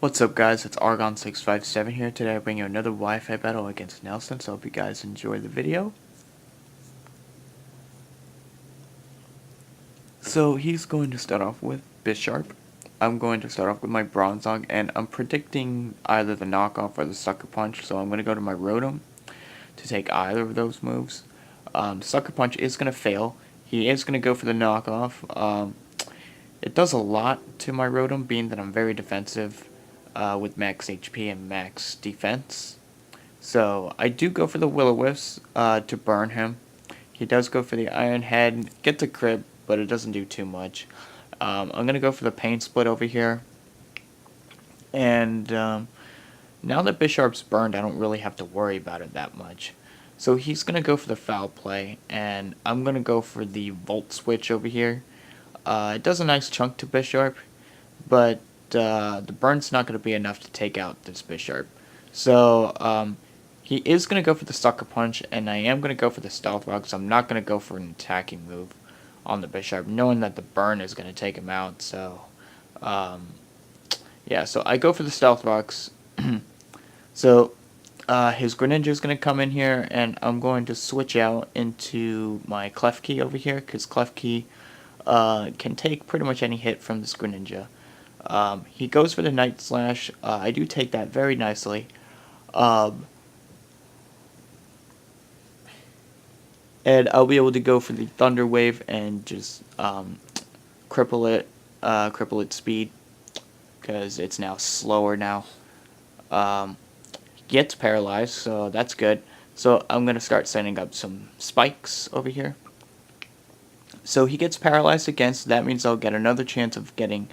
What's up guys, it's Argon657 here. Today I bring you another Wi-Fi battle against Nelson, so I hope you guys enjoy the video. So he's going to start off with Bisharp. I'm going to start off with my Bronzong, and I'm predicting either the knockoff or the Sucker Punch, so I'm going to go to my Rotom to take either of those moves. Sucker Punch is going to fail. He is going to go for the knockoff. It does a lot to my Rotom, being that I'm very defensive with max HP and max defense. So I do go for the Will-O-Wisp to burn him. He does go for the Iron Head, get the crit, but it doesn't do too much. I'm going to go for the Pain Split over here. And now that Bisharp's burned, I don't really have to worry about it that much. So he's going to go for the Foul Play, and I'm going to go for the Volt Switch over here. It does a nice chunk to Bisharp, but the burn's not going to be enough to take out this Bisharp. So he is going to go for the Sucker Punch, and I am going to go for the Stealth Rock, so I'm not going to go for an attacking move on the Bisharp, knowing that the burn is going to take him out. So yeah, so I go for the Stealth Rocks. So his Greninja is going to come in here, and I'm going to switch out into my Klefki over here, because Klefki can take pretty much any hit from this Greninja. He goes for the Night Slash. I do take that very nicely. And I'll be able to go for the Thunder Wave and just cripple its speed, because it's now slower now. Gets paralyzed, so that's good. So I'm going to start setting up some spikes over here. So he gets paralyzed again, so that means I'll get another chance of getting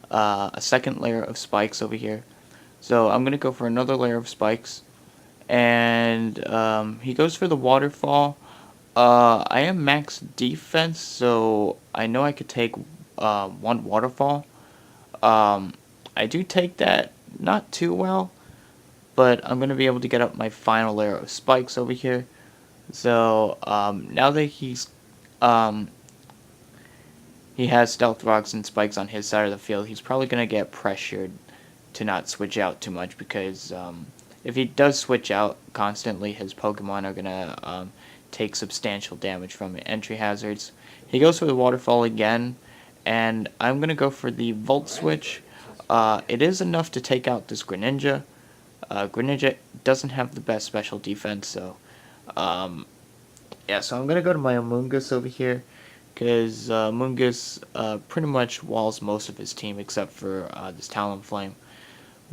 a second layer of spikes over here. So I'm going to go for another layer of spikes. And he goes for the Waterfall. I am max defense, so I know I could take one Waterfall. I do take that not too well, but I'm going to be able to get up my final layer of spikes over here. So now that he has Stealth Rocks and Spikes on his side of the field, he's probably going to get pressured to not switch out too much, because if he does switch out constantly, his Pokemon are going to take substantial damage from entry hazards. He goes for the Waterfall again, and I'm going to go for the Volt Switch. It is enough to take out this Greninja. Greninja doesn't have the best special defense, so yeah, so I'm going to go to my Amoonguss over here, because Amoonguss pretty much walls most of his team except for this Talonflame.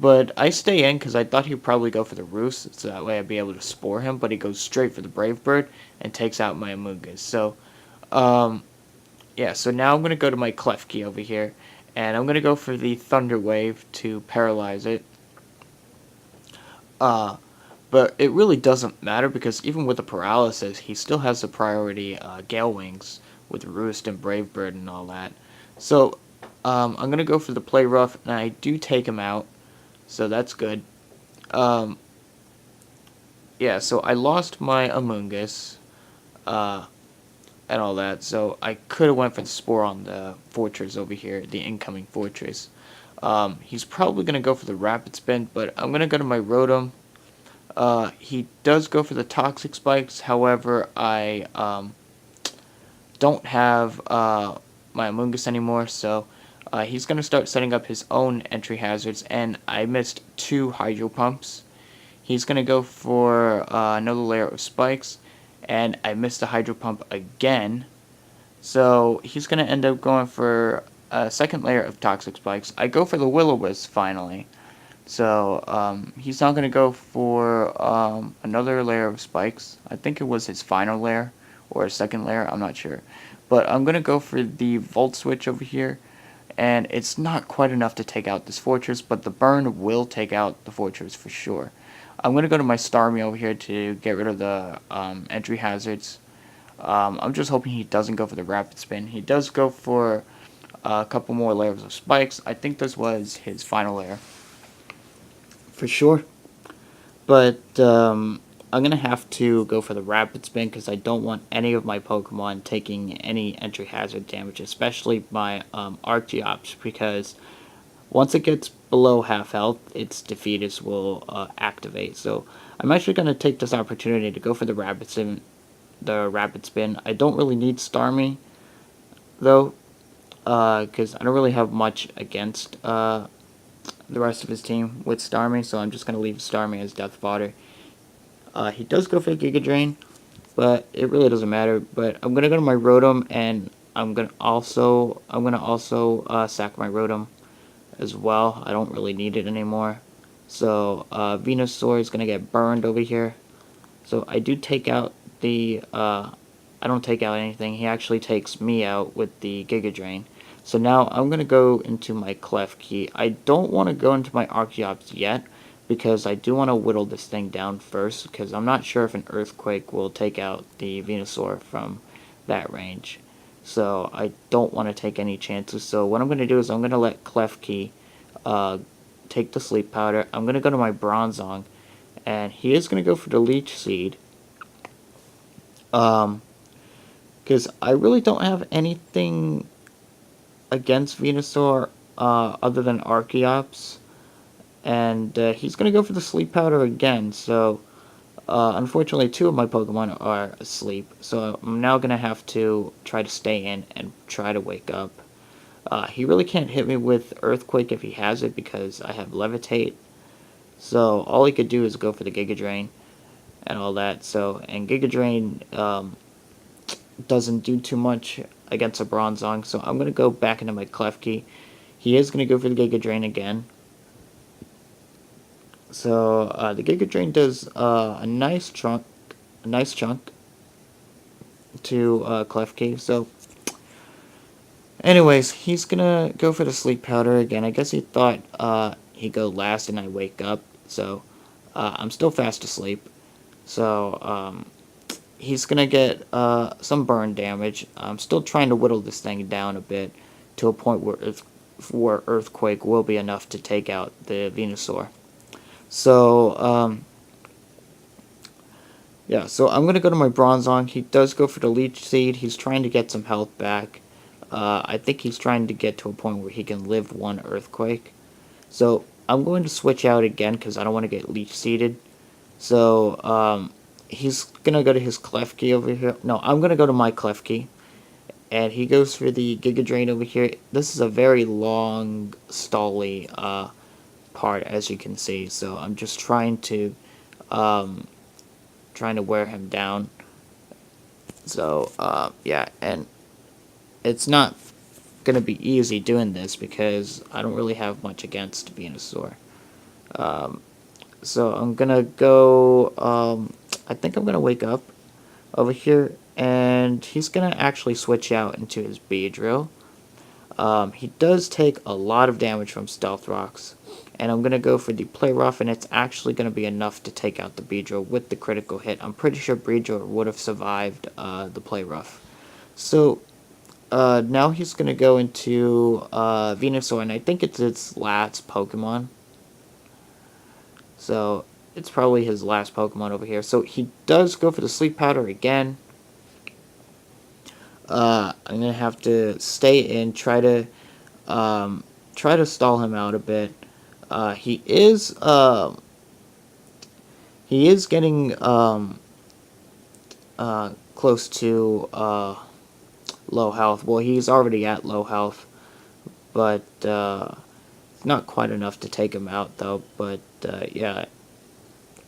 But I stay in because I thought he'd probably go for the Roost, so that way I'd be able to Spore him, but he goes straight for the Brave Bird and takes out my Amoonguss. So, yeah, so now I'm going to go to my Klefki over here, and I'm going to go for the Thunder Wave to paralyze it. But it really doesn't matter, because even with the paralysis, he still has the priority Gale Wings with Roost and Brave Bird and all that. So, I'm going to go for the Play Rough, and I do take him out. So that's good. Yeah, so I lost my Amoonguss, and all that, so I could have went for the Spore on the Fortress over here, the incoming Fortress. He's probably going to go for the Rapid Spin, but I'm going to go to my Rotom. He does go for the Toxic Spikes, however, I don't have my Amoonguss anymore, so he's going to start setting up his own entry hazards, and I missed 2 Hydro Pumps. He's going to go for another layer of spikes, and I missed the Hydro Pump again. So he's going to end up going for a second layer of Toxic Spikes. I go for the Will-O-Wisp finally. So he's not going to go for another layer of spikes. I think it was his final layer or a second layer, I'm not sure. But I'm going to go for the Volt Switch over here. And it's not quite enough to take out this Fortress, but the burn will take out the Fortress for sure. I'm going to go to my Starmie over here to get rid of the entry hazards. I'm just hoping he doesn't go for the Rapid Spin. He does go for a couple more layers of spikes. I think this was his final layer for sure. But I'm going to have to go for the Rapid Spin, because I don't want any of my Pokemon taking any entry hazard damage, especially my Archeops, because Once it gets below half health, its defeaters will activate. So I'm actually going to take this opportunity to go for the rapid spin. I don't really need Starmie though, because I don't really have much against the rest of his team with Starmie. So I'm just going to leave Starmie as death fodder. He does go for the Giga Drain, but it really doesn't matter. But I'm gonna go to my Rotom, and I'm gonna also sack my Rotom as well. I don't really need it anymore. So Venusaur is gonna get burned over here. So I do take out the I don't take out anything. He actually takes me out with the Giga Drain. So now I'm going to go into my Klefki. I don't want to go into my Archeops yet, because I do want to whittle this thing down first, because I'm not sure if an Earthquake will take out the Venusaur from that range. So I don't want to take any chances. So what I'm going to do is I'm going to let Klefki take the Sleep Powder. I'm going to go to my Bronzong, and he is going to go for the Leech Seed. Because I really don't have anything against Venusaur other than Archeops. And he's going to go for the Sleep Powder again. So, unfortunately, 2 of my Pokemon are asleep. So I'm now going to have to try to stay in and try to wake up. He really can't hit me with Earthquake if he has it, because I have Levitate. So all he could do is go for the Giga Drain and all that. So, and Giga Drain doesn't do too much against a Bronzong, so I'm going to go back into my Klefki. He is going to go for the Giga Drain again. So the Giga Drain does a nice chunk to Klefki. So anyways, he's going to go for the Sleep Powder again. I guess he thought he'd go last and I wake up. So I'm still fast asleep. So he's going to get some burn damage. I'm still trying to whittle this thing down a bit to a point where Earthquake will be enough to take out the Venusaur. So, yeah, so I'm going to go to my Bronzong. He does go for the Leech Seed. He's trying to get some health back. I think he's trying to get to a point where he can live 1 Earthquake. So I'm going to switch out again because I don't want to get Leech Seeded. So, he's going to go to his Klefki over here. No, I'm going to go to my Klefki. And he goes for the Giga Drain over here. This is a very long, stally part, as you can see. So I'm just trying to wear him down. So, yeah, and it's not going to be easy doing this because I don't really have much against Venusaur. So I'm going to go, I think I'm going to wake up over here, and he's going to actually switch out into his Beedrill. He does take a lot of damage from Stealth Rocks, and I'm going to go for the Play Rough, and it's actually going to be enough to take out the Beedrill with the critical hit. I'm pretty sure Beedrill would have survived the Play Rough. So, now he's going to go into Venusaur, and I think it's its last Pokemon. So, it's probably his last Pokemon over here. So, he does go for the Sleep Powder again. I'm going to have to stay in, try to stall him out a bit. He is getting close to low health. Well, he's already at low health, but not quite enough to take him out, though. But yeah,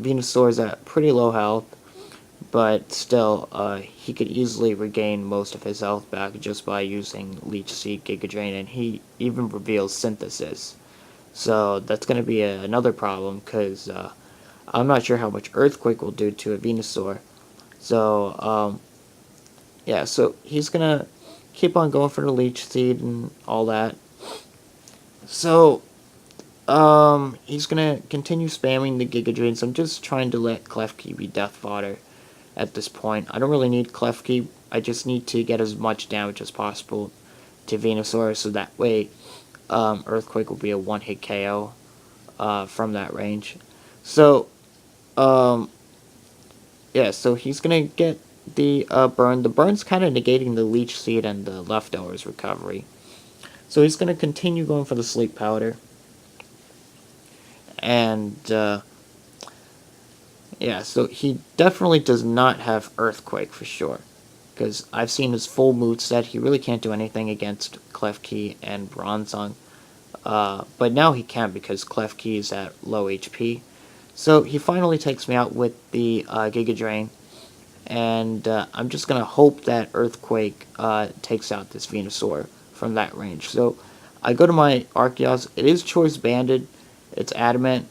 Venusaur's at pretty low health, but still, he could easily regain most of his health back just by using Leech Seed, Giga Drain, and he even reveals Synthesis. So that's going to be another problem, because I'm not sure how much Earthquake will do to a Venusaur. So, yeah, so he's going to keep on going for the Leech Seed and all that. So, he's going to continue spamming the Giga Drains. I'm just trying to let Klefki be death fodder at this point. I don't really need Klefki. I just need to get as much damage as possible to Venusaur, so that way Earthquake will be a one-hit KO from that range. So, yeah, so he's going to get the burn. The burn's kind of negating the Leech Seed and the Leftovers recovery. So he's going to continue going for the Sleep Powder. And yeah, so he definitely does not have Earthquake for sure. Because I've seen his full moveset, he really can't do anything against Klefki and Bronzong. But now he can because Klefki is at low HP. So he finally takes me out with the Giga Drain. And I'm just going to hope that Earthquake takes out this Venusaur from that range. So I go to my Arceus. It is choice banded. It's adamant.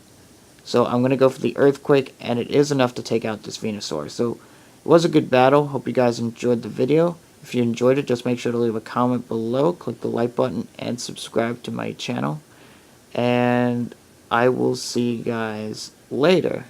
So I'm going to go for the Earthquake, and it is enough to take out this Venusaur. So it was a good battle. Hope you guys enjoyed the video. If you enjoyed it, just make sure to leave a comment below, click the like button, and subscribe to my channel. And I will see you guys later.